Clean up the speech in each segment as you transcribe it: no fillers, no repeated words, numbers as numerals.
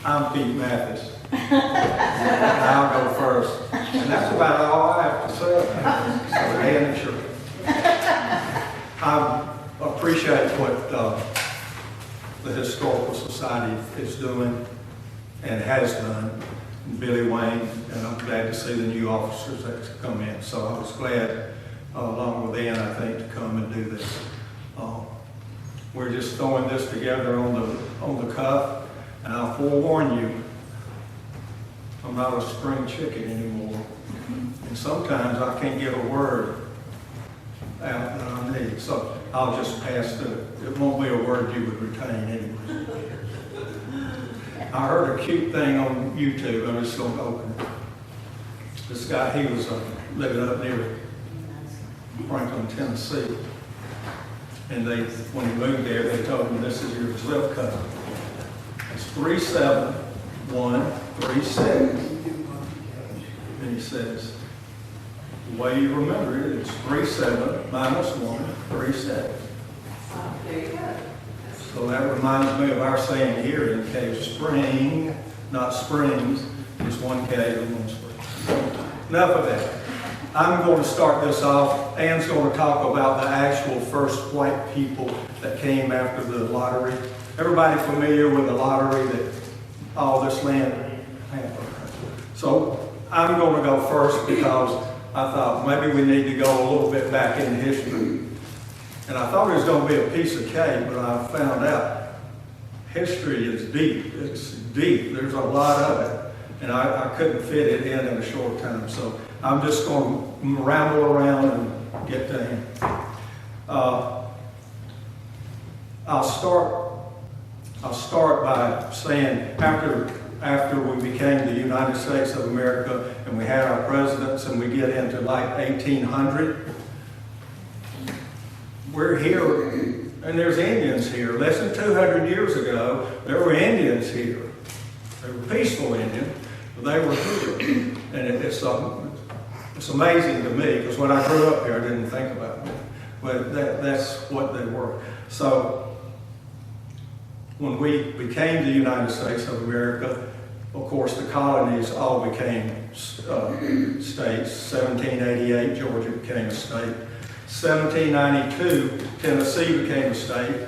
I'm Pete Mathis. And I'll go first. And that's about all I have to say. So, Dan, sure. I appreciate what the Historical Society is doing and has done. Billy Wayne, and I'm glad to see the new officers that come in. So I was glad, along with Ann, I think, to come and do this. We're just throwing this together on the cuff, and I'll forewarn you, I'm not a spring chicken anymore. And sometimes I can't get a word out that I need, so I'll just pass through it. It won't be a word you would retain anyway. I heard a cute thing on YouTube. I'm just going to open it. This guy, he was living up near Franklin, Tennessee. And when he moved there, they told him, this is your zip code. It's 37136. And he says, the way you remember it, it's 37 minus 1, 37. There you go. So that reminds me of our saying here in Cave Spring, not springs, just one cave and one spring. Enough of that. I'm going to start this off. Ann's going to talk about the actual first white people that came after the lottery. Everybody familiar with the lottery that all this land had? So I'm going to go first because I thought maybe we need to go a little bit back in history. And I thought it was going to be a piece of cake, but I found out history is deep. It's deep. There's a lot of it. And I couldn't fit it in a short time. So I'm just going to ramble around and get to him. I'll start by saying after we became the United States of America and we had our presidents and we get into like 1800, we're here, and there's Indians here. Less than 200 years ago, there were Indians here. They were peaceful Indians, but they were here. And it's amazing to me, because when I grew up here, I didn't think about it. But that's what they were. So, when we became the United States of America, of course, the colonies all became states. 1788, Georgia became a state. 1792, Tennessee became a state.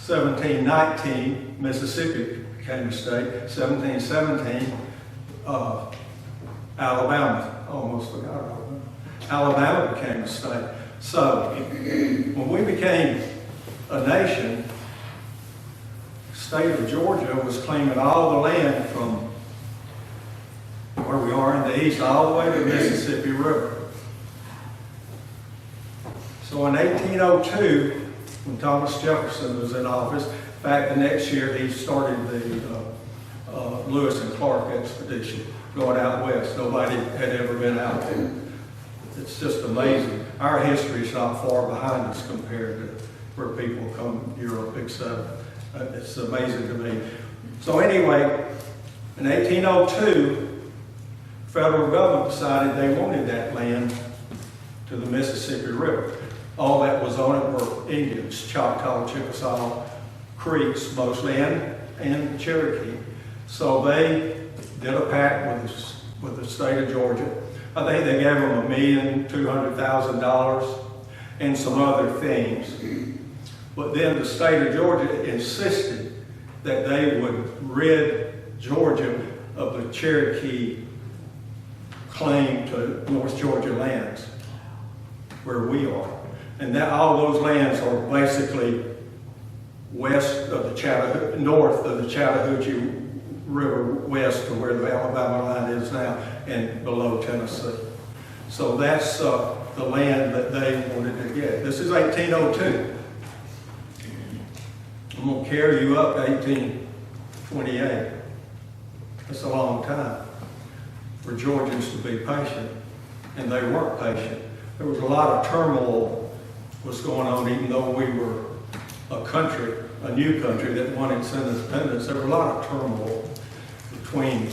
1719, Mississippi became a state. 1717, Alabama, almost forgot Alabama. Alabama became a state. So, when we became a nation, the state of Georgia was claiming all the land from where we are in the east all the way to the Mississippi River. So in 1802, when Thomas Jefferson was in office, in fact, the next year he started the Lewis and Clark expedition going out west. Nobody had ever been out there. It's just amazing. Our history is not far behind us compared to where people come, Europe, etc. It's amazing to me. So anyway, in 1802, the federal government decided they wanted that land to the Mississippi River. All that was on it were Indians, Choctaw, Chickasaw, Creeks mostly, and Cherokee. So they did a pact with the state of Georgia. I think they gave them $1,200,000 and some other things. But then the state of Georgia insisted that they would rid Georgia of the Cherokee claim to North Georgia lands, where we are. And that all those lands are basically west of the north of the Chattahoochee River, west to where the Alabama line is now, and below Tennessee. So that's the land that they wanted to get. This is 1802. I'm going to carry you up to 1828. That's a long time for Georgians to be patient, and they weren't patient. There was a lot of turmoil was going on, even though we were a country, a new country that wanted its independence. There was a lot of turmoil between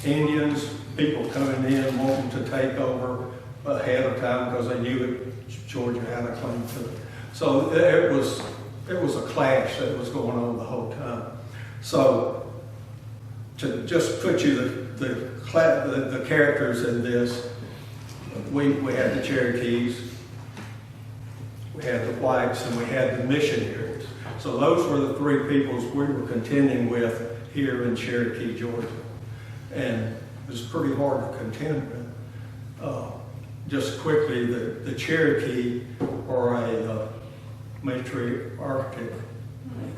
Indians, people coming in wanting to take over ahead of time because they knew that Georgia had a claim to it. So it was a clash that was going on the whole time. So, to just put you the characters in this, we had the Cherokees, we had the whites, and we had the missionaries. So those were the three peoples we were contending with here in Cherokee, Georgia. And it was pretty hard to contend with. Just quickly, the Cherokee are a matriarchal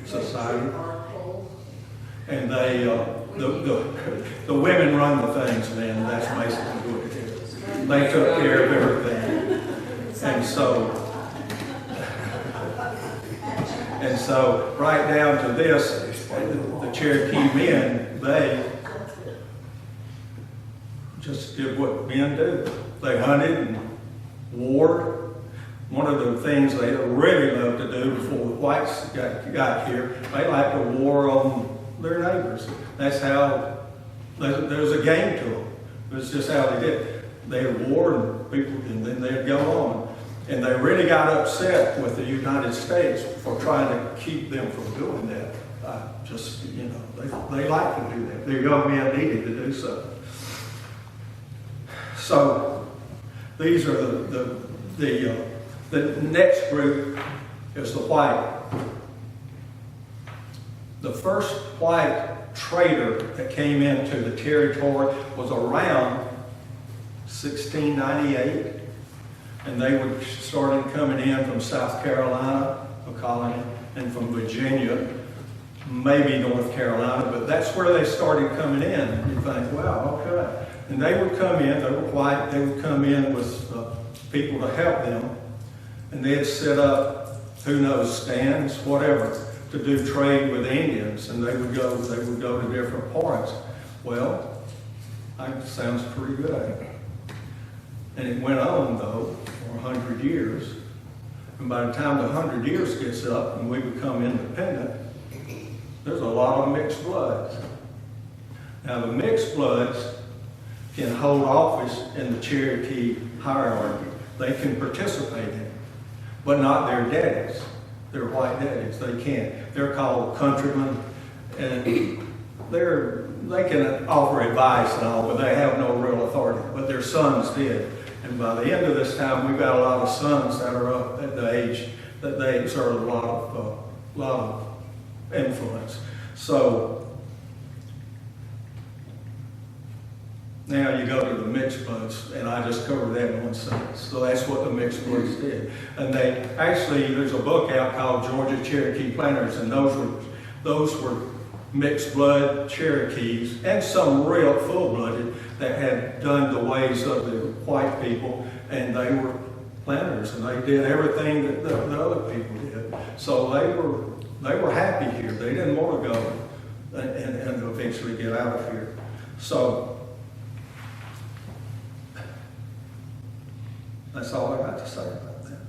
society. And they, the women run the things, man. That's basically what it is. They took care of everything. And so right down to this, the Cherokee men, they just did what men do. They hunted and warred. One of the things they really loved to do before the whites got here, they liked to war on their neighbors. That's how, there was a game to them. It was just how they did. They would war and then they'd go on. And they really got upset with the United States for trying to keep them from doing that. They like to do that. Their young men needed to do so. So these are the next group is the white. The first white trader that came into the territory was around 1698, and they would started coming in from South Carolina, a colony, and from Virginia, maybe North Carolina, but that's where they started coming in. And you think, wow, okay. And they would come in, they were white, they would come in with people to help them, and they'd set up, who knows, stands, whatever, to do trade with Indians, and they would go to different parts. Well, that sounds pretty good. And it went on, though, for 100 years. And by the time the 100 years gets up and we become independent, there's a lot of mixed bloods. Now, the mixed bloods can hold office in the Cherokee hierarchy. They can participate in it, but not their daddies. Their white daddies. They can't. They're called countrymen, and they can offer advice and all, but they have no real authority. But their sons did. And by the end of this time, we've got a lot of sons that are up at the age that they exert a lot of influence. So now you go to the mixed bloods, and I just covered that in one sentence. So that's what the mixed bloods did. And they actually, there's a book out called Georgia Cherokee Planters, and those were mixed blood Cherokees and some real full-blooded that had done the ways of the white people, and they were planters, and they did everything that the other people did. So they were happy here. They didn't want to go and eventually get out of here. So that's all I got to say about that.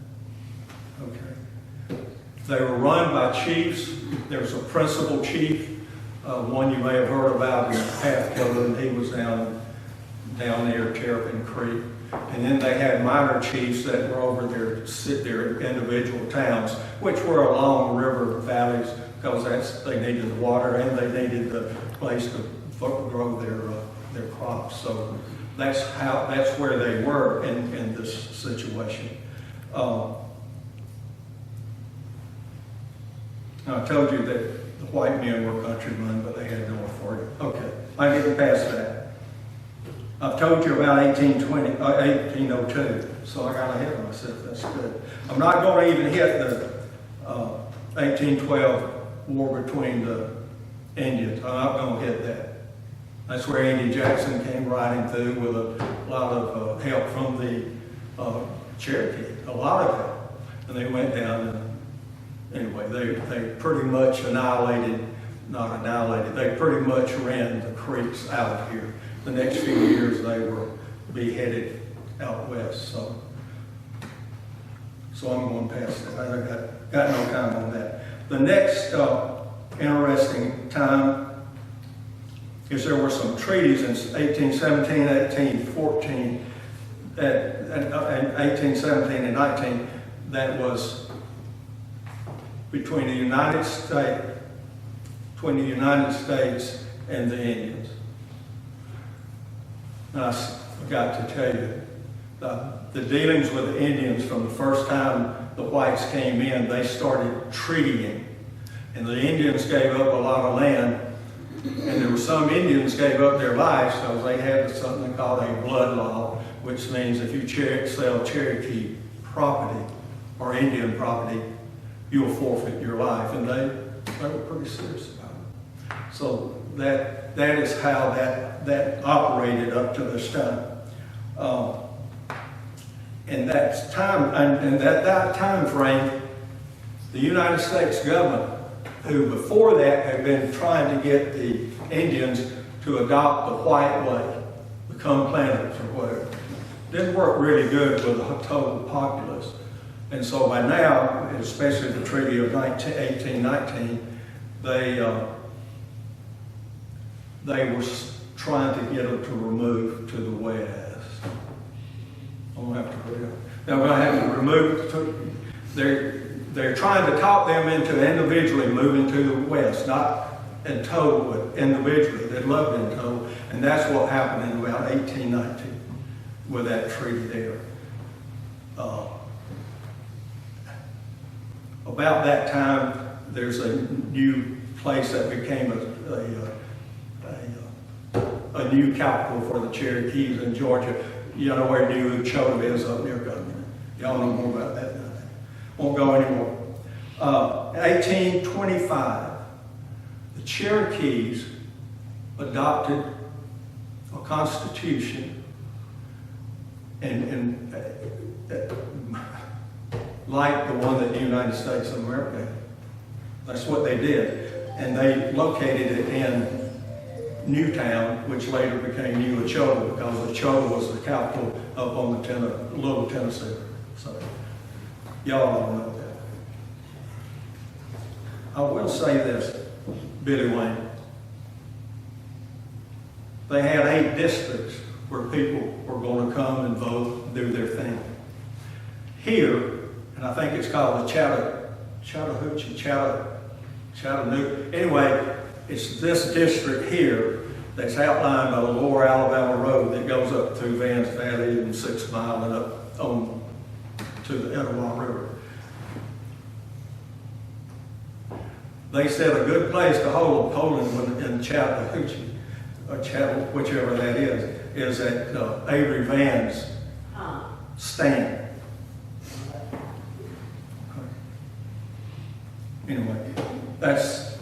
Okay. They were run by chiefs. There was a principal chief, one you may have heard about in Pathkiller, and he was down near Terrapin Creek. And then they had minor chiefs that were over their individual towns, which were along river valleys, because they needed the water and they needed the place to grow their crops. So that's where they were in this situation. I told you that the white men were countrymen, but they had no authority. Okay, I didn't pass that. I've told you about 1802, so I got ahead of myself. That's good. I'm not going to even hit the 1812 war between the Indians. I'm not going to hit that. That's where Andy Jackson came riding through with a lot of help from the Cherokee, a lot of help. And they went down and anyway, they pretty much they pretty much ran the creeks out of here. The next few years they were beheaded out west. So I'm going past that. I got no time on that. The next interesting time is there were some treaties in 1817, 1814, and 1817 and 19 that was between the United States, between the United States and the Indians. And I forgot to tell you, the dealings with the Indians from the first time the whites came in, they started treatying. And the Indians gave up a lot of land, and there were some Indians gave up their lives because they had something called a blood law, which means if you sell Cherokee property or Indian property, you'll forfeit your life. And they were pretty serious about it. So that is how that operated up to this time. And that's time, and at that time frame, the United States government, who before that had been trying to get the Indians to adopt the white way, become planters or whatever, didn't work really good with the total populace. And so by now, especially the Treaty of 1819, they were trying to get them to remove to the west. I'm going to have to put it up. They're going to have to remove, they're trying to talk them into individually moving to the west, not in total, but individually. They loved in total. And that's what happened in about 1819 with that treaty there. About that time, there's a new place that became a new capital for the Cherokees in Georgia. You know where New Chota is up near Montgomery. Y'all know more about that than I won't go anymore. In 1825, the Cherokees adopted a constitution and like the one that the United States of America had. That's what they did. And they located it in Newtown, which later became New Chota, because Chota was the capital up on the Little Tennessee. So, y'all don't know that. I will say this, Billy Wayne. They had 8 districts where people were going to come and vote and do their thing. Here, and I think it's called the Chattahoochee. Anyway, it's this district here that's outlined by the Lower Alabama Road that goes up through Vans Valley and 6 Mile and up on to the Etowah River. They said a good place to hold a polling in Chattahoochee, or whichever that is at Avery Van's stand. Anyway, that's,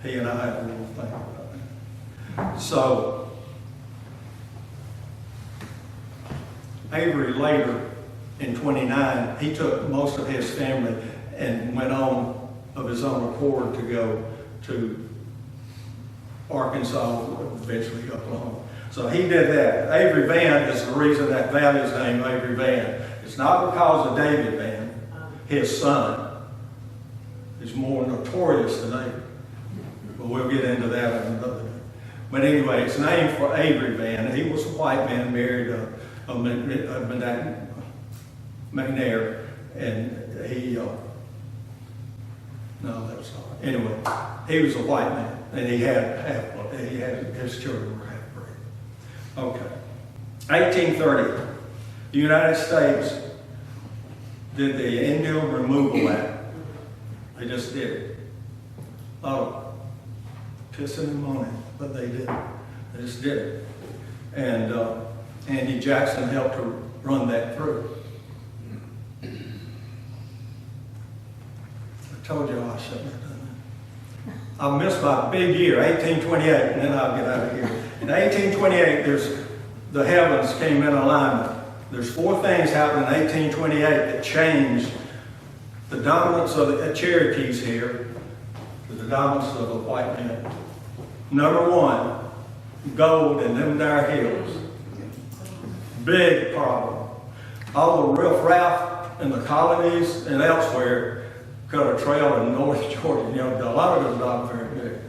he and I had a little thing about that. So, Avery later, in 29, he took most of his family and went on of his own accord to go to Arkansas, eventually Oklahoma. So he did that. Avery Van is the reason that valley is named Avery Van. It's not because of David Van, his son. Is more notorious than Avery. But we'll get into that another day. But anyway, it's named for Avery Van. He was a white man, married a McNair, and he, no, that's not. Anyway, he was a white man, and he had his children were half-breed. Okay. 1830, the United States did the Indian Removal Act. They just did it. A lot of pissing and moaning, but they did it. They just did it. And Andy Jackson helped to run that through. I told you I shouldn't have done that. I missed my big year, 1828, and then I'll get out of here. In 1828, the heavens came in alignment. There's 4 things happened in 1828 that changed the dominance of the Cherokees here, the dominance of the white man. Number 1, gold in them there hills. Big problem. All the riffraff in the colonies and elsewhere cut a trail in North Georgia. You know, a lot of it was not very big.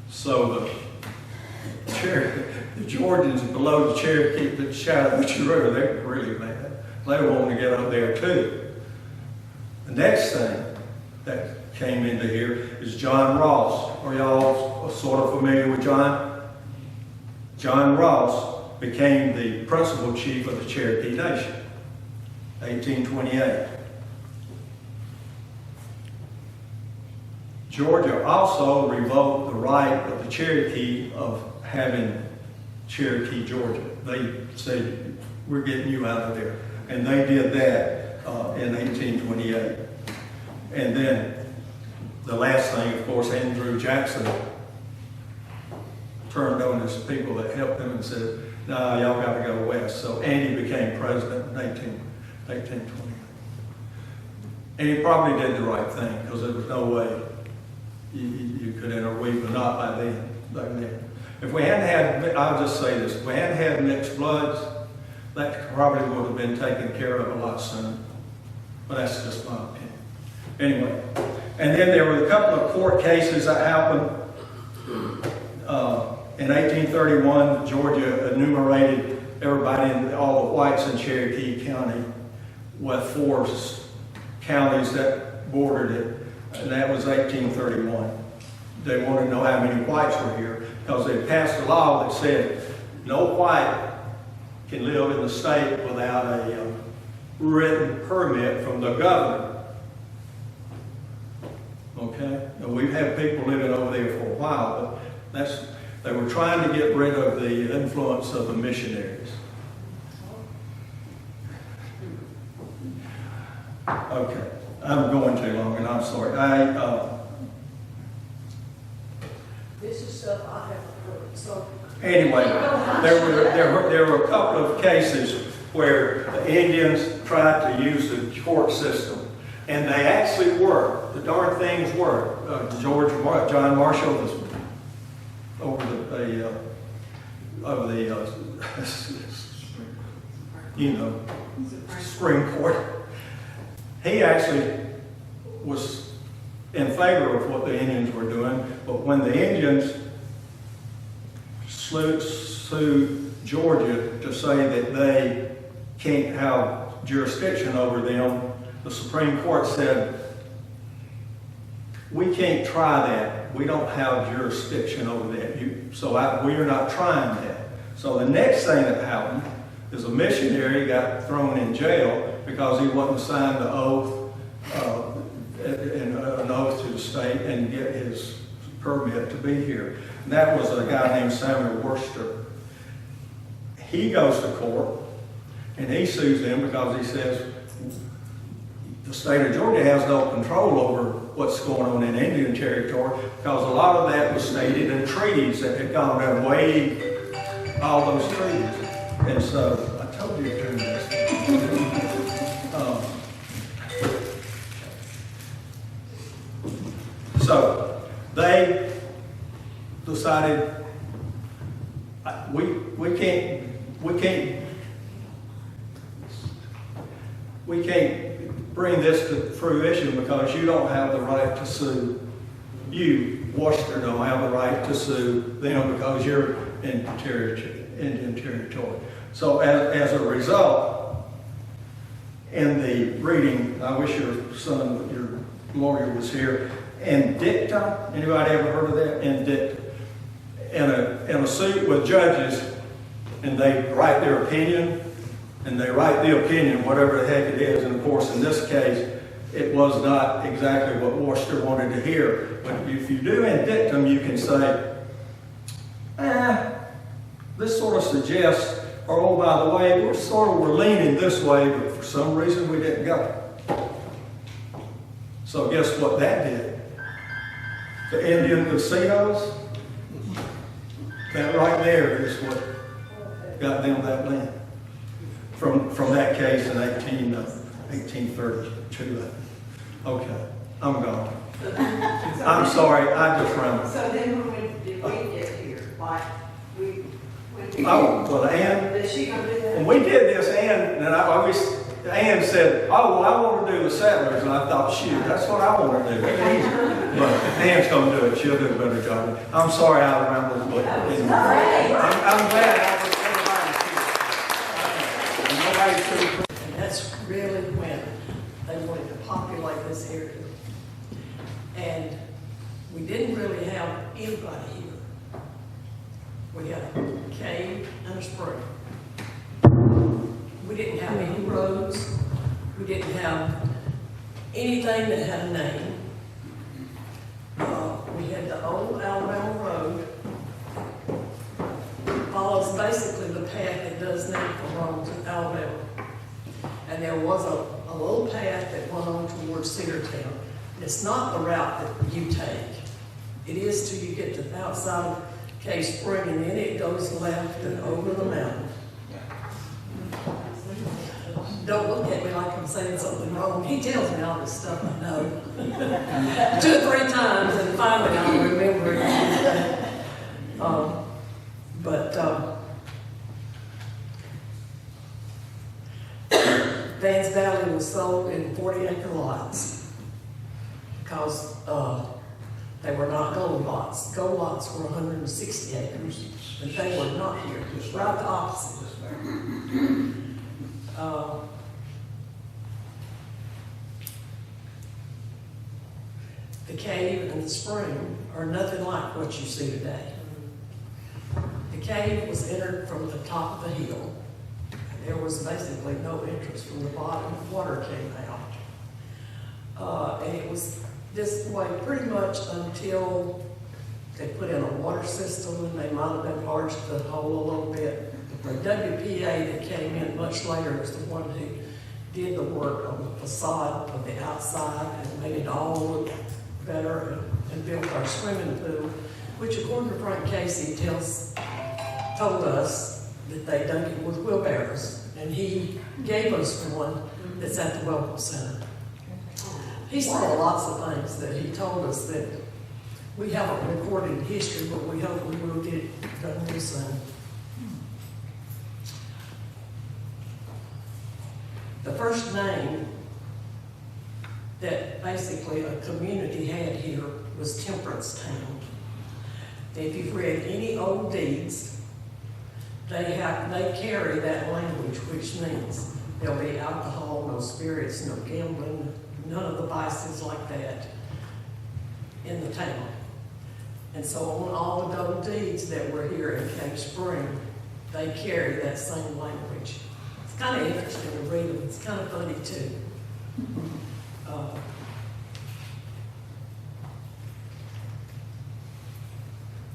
So the Georgians below the Cherokee, the Chattahoochee River, they were really mad. They wanted to get up there too. The next thing that came into here is John Ross. Are y'all sort of familiar with John? John Ross became the principal chief of the Cherokee Nation, 1828. Georgia also revoked the right of the Cherokee of having Cherokee, Georgia. They said, we're getting you out of there. And they did that in 1828. And then the last thing, of course, Andrew Jackson turned on his people that helped him and said, no, y'all got to go west. So Andy became president in 1828. And he probably did the right thing, because there was no way you could interweave, but not by then. If we hadn't had, I'll just say this, if we hadn't had mixed bloods, that probably would have been taken care of a lot sooner. But that's just my opinion. Anyway, and then there were a couple of court cases that happened. In 1831, Georgia enumerated everybody, all the whites in Cherokee County, with 4 counties that bordered it, and that was 1831. They wanted to know how many whites were here, because they passed a law that said no white can live in the state without a written permit from the governor. Okay? Now, we've had people living over there for a while, but they were trying to get rid of the influence of the missionaries. Okay, I'm going too long, and I'm sorry. This is stuff I haven't heard, so. Anyway, there were a couple of cases where the Indians tried to use the court system, and they actually worked. The darn things worked. John Marshall was over the Supreme Court. He actually was in favor of what the Indians were doing, but when the Indians sued Georgia to say that they can't have jurisdiction over them, the Supreme Court said, we can't try that. We don't have jurisdiction over that. We are not trying that. So the next thing that happened is a missionary got thrown in jail because he wasn't signed the oath, an oath to the state and get his permit to be here. And that was a guy named Samuel Worcester. He goes to court and he sues them because he says the state of Georgia has no control over what's going on in Indian Territory, because a lot of that was stated in treaties that had gone and waived all those treaties. And so I told you to turn this. So they decided we can't bring this to fruition because you don't have the right to sue. You, Worcester, don't have the right to sue them because you're in Indian Territory. So as a result, in the reading, I wish your lawyer was here, in dicta, anybody ever heard of that? In dicta. In a suit with judges, and they write their opinion, and they write the opinion, whatever the heck it is. And of course, in this case, it was not exactly what Worcester wanted to hear. But if you do in dictum, you can say, this sort of suggests, or oh, by the way, we're leaning this way, but for some reason we didn't go. So guess what that did? The Indian casinos, that right there is what got them that land. From that case in 1832. Okay, I'm gone. I'm sorry, I just rambled. So then when did we get here? Like, Ann, is she going to do that? when we did this, Ann said, oh, well, I want to do the settlers. And I thought, shoot, that's what I want to do. But Ann's going to do it. She'll do a better job. I'm sorry I rambled, but anyway, I'm glad I was And that's really when they wanted to populate this area. And we didn't really have anybody here. We had a cave and a spring. We didn't have any roads. We didn't have anything that had a name. We had the old Alabama Road. Follows basically the path it does now from Rome to Alabama. And there was a little path that went on towards Cedartown. It's not the route that you take. It is till you get to the outside of Cave Spring, and then it goes left and over the mountain. Don't look at me like I'm saying something wrong. He tells me all this stuff I know. 2 or 3 times, and finally I'll remember it. Vance Valley was sold in 40-acre lots because they were not gold lots. Gold lots were 160 acres, and they were not here. It was right the opposite. The cave and the spring are nothing like what you see today. The cave was entered from the top of the hill. There was basically no entrance from the bottom. Water came out. And it was this way pretty much until they put in a water system, and they might have enlarged the hole a little bit. The WPA that came in much later was the one who did the work on the facade of the outside and made it all look better and built our swimming pool, which according to Frank Casey told us that they dug it with wheelbarrows, and he gave us one that's at the Welcome Center. He saw lots of things that he told us that we haven't recorded in history, but we hope we will get it done real soon. The first name that basically a community had here was Temperance Town. If you've read any old deeds, they carry that language, which means there'll be alcohol, no spirits, no gambling, none of the vices like that in the town. And so on all the gold deeds that were here in Cave Spring, they carry that same language. It's kind of interesting to read them. It's kind of funny too.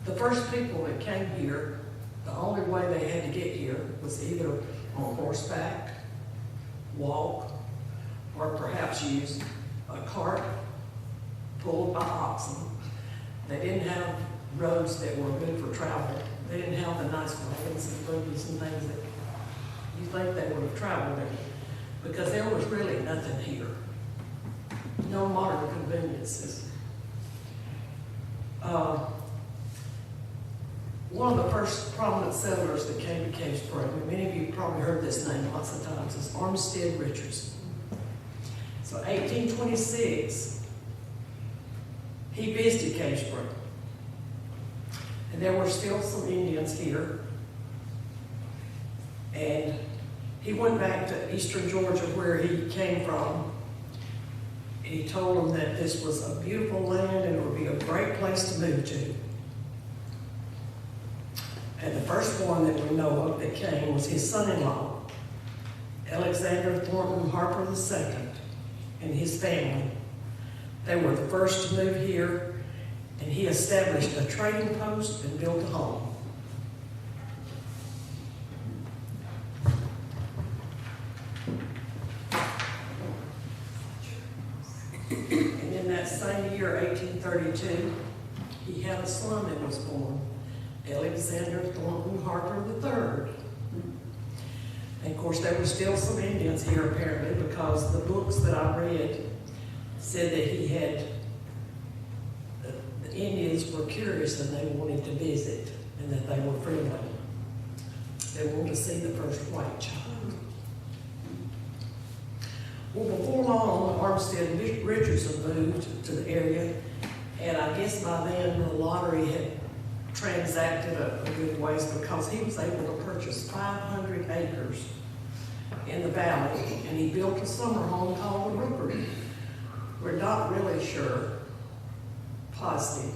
The first people that came here, the only way they had to get here was either on horseback, walk, or perhaps use a cart pulled by oxen. They didn't have roads that were good for travel. They didn't have the nice wagons and buggies and things that you think they would have traveled in, because there was really nothing here. No modern conveniences. One of the first prominent settlers that came to Cave Spring, and many of you probably heard this name lots of times, is Armstead Richardson. So 1826, he visited Cave Spring. And there were still some Indians here. And he went back to eastern Georgia where he came from. And he told them that this was a beautiful land and it would be a great place to move to. And the first one that we know of that came was his son-in-law, Alexander Thornton Harper II, and his family. They were the first to move here, and he established a trading post and built a home. And in that same year, 1832, he had a son that was born, Alexander Thornton Harper III. And of course, there were still some Indians here apparently, because the books that I read said that he had, the Indians were curious and they wanted to visit, and that they were friendly. They wanted to see the first white child. Well, before long, Armstead Richardson moved to the area, and I guess by then the lottery had transacted a good ways, because he was able to purchase 500 acres in the valley, and he built a summer home called the Rookery. We're not really sure positive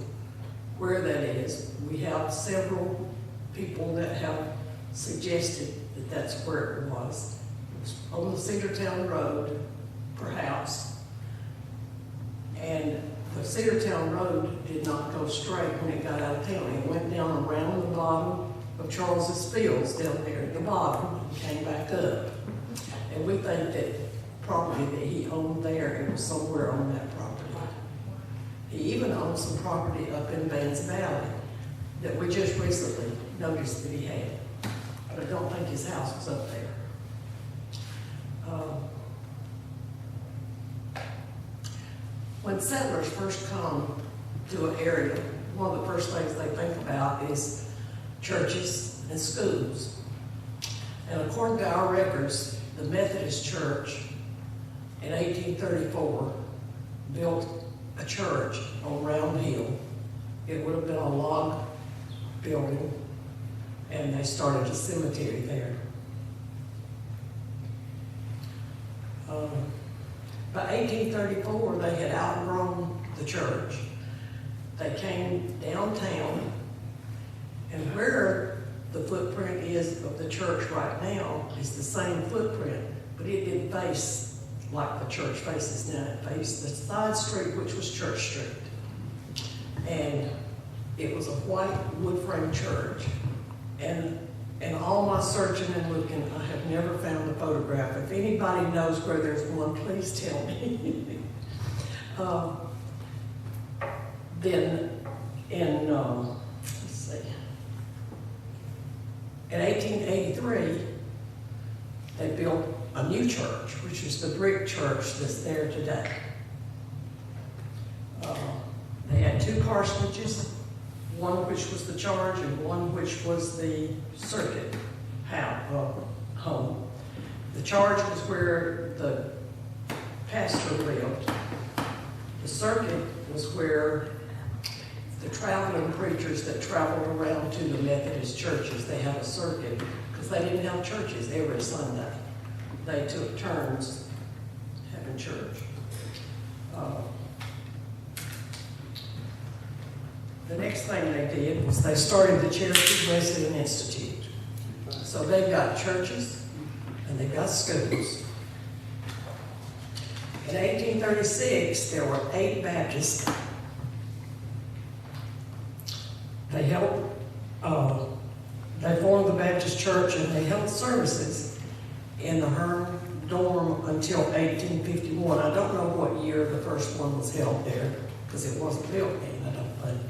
where that is. We have several people that have suggested that that's where it was. It was on the Cedartown Road, perhaps. And the Cedartown Road did not go straight when it got out of town. It went down around the bottom of Charles's Fields down there at the bottom and came back up. And we think that property that he owned there, it was somewhere on that property. He even owned some property up in Vance Valley that we just recently noticed that he had. But I don't think his house was up there. When settlers first come to an area, one of the first things they think about is churches and schools. And according to our records, the Methodist Church in 1834 built a church on Round Hill. It would have been a log building, and they started a cemetery there. By 1834, they had outgrown the church. They came downtown, and where the footprint is of the church right now is the same footprint, but it didn't face like the church faces now. It faced the side street, which was Church Street. And it was a white wood frame church. And in all my searching and looking, I have never found a photograph. If anybody knows where there's one, please tell me. Then in, let's see, in 1883, they built a new church, which is the brick church that's there today. They had two parsonages, one which was the charge and one which was the circuit home. The charge was where the pastor lived. The circuit was where the traveling preachers that traveled around to the Methodist churches, they had a circuit because they didn't have churches every Sunday. They took turns having church. The next thing they did was they started the Cherokee Resident Institute. So they've got churches and they've got schools. In 1836, there were 8 Baptists. They formed the Baptist Church and they held services in the Hearn dorm until 1851. I don't know what year the first one was held there because it wasn't built then, I don't think.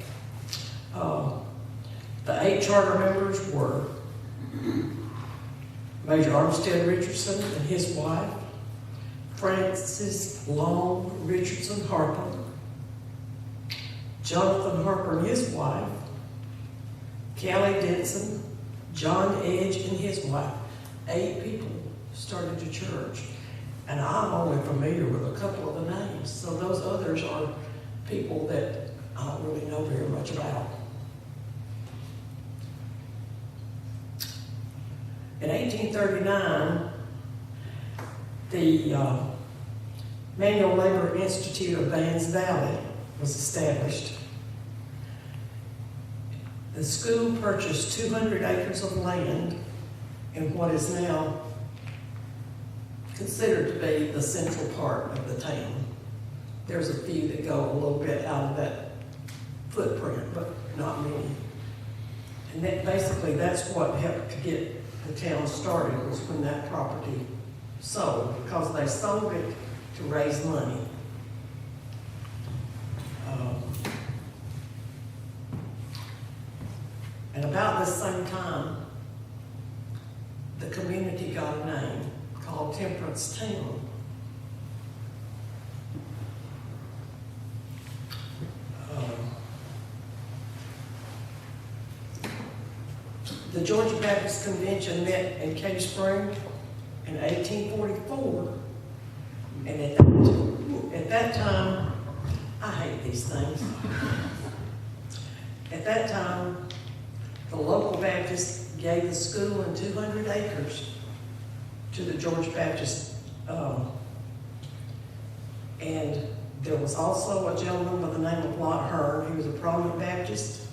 The 8 charter members were Major Armstead Richardson and his wife, Francis Long Richardson Harper, Jonathan Harper and his wife, Callie Denson, John Edge and his wife. 8 people started the church. And I'm only familiar with a couple of the names. So those others are people that I don't really know very much about. In 1839, the Manual Labor Institute of Vance Valley was established. The school purchased 200 acres of land in what is now considered to be the central part of the town. There's a few that go a little bit out of that footprint, but not many. And that basically that's what helped to get the town started, was when that property sold, because they sold it to raise money. And about the same time, the community got a name called Temperance Town. The Georgia Baptist Convention met in Cave Spring in 1844, and at that time, I hate these things. At that time, the local Baptists gave the school and 200 acres to the Georgia Baptist, and there was also a gentleman by the name of Lot Hearn. He was a prominent Baptist,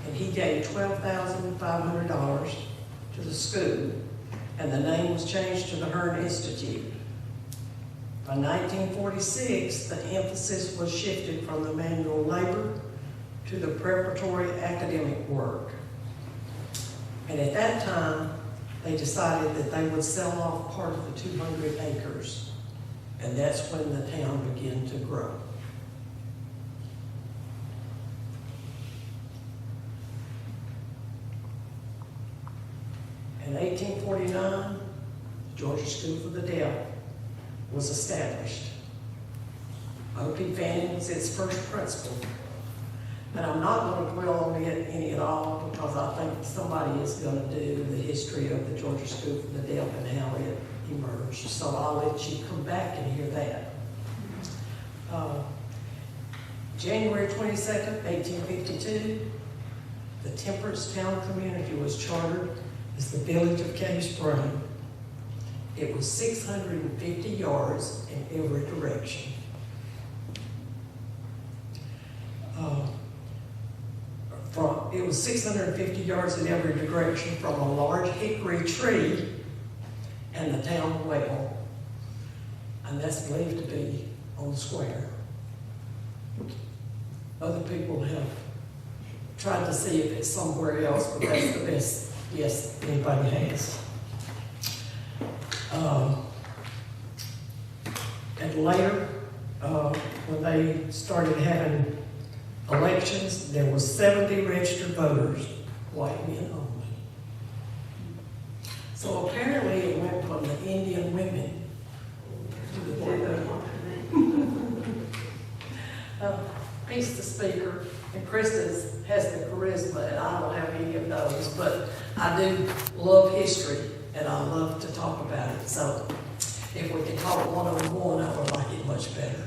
and he gave $12,500 to the school, and the name was changed to the Hearn Institute. By 1946, the emphasis was shifted from the manual labor to the preparatory academic work. And at that time, they decided that they would sell off part of the 200 acres. And that's when the town began to grow. In 1849, Georgia School for the Deaf was established. O.P. Fanning was its first principal. And I'm not going to dwell on any at all because I think somebody is going to do the history of the Georgia School for the Deaf and how it emerged. So I'll let you come back and hear that. January 22nd, 1852, the Temperance Town community was chartered as the Village of Cave Spring. It was 650 yards in every direction. It was 650 yards in every direction from a large hickory tree and the town well. And that's believed to be on the square. Other people have tried to see if it's somewhere else, but that's the best guess anybody has. And later, when they started having elections, there was 70 registered voters, white men only. So apparently it went from the Indian women to the black people. He's the speaker, and Krista has the charisma, and I don't have any of those, but I do love history, and I love to talk about it. So if we could talk one-on-one, I would like it much better.